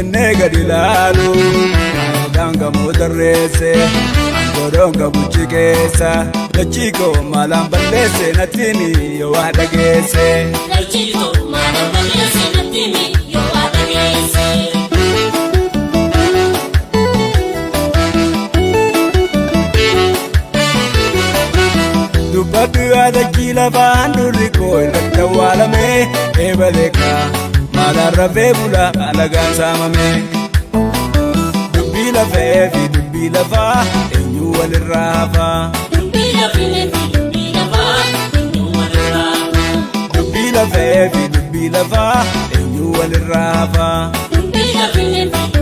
finfinnee gadi laalu daanga mootarreesse godonga buchi keessa dachii koo maalaan balleesse nattiini yoo waa dhageesse dachii koo maalaan balleesse nattiini yoo waa dhageesse. dubbadhu yaadachii lafaan durri koo irratti awwaalame eebaleeka maalaan rafee bula alagaan saamame dubbii lafee fi dubbii lafaa eenyu walirraa hafa dubbii lafee fi dubbii lafaa eenyu walirraa hafa dubbii lafee fi dubbii lafaa eenyu walirraa hafa dubbii lafee fi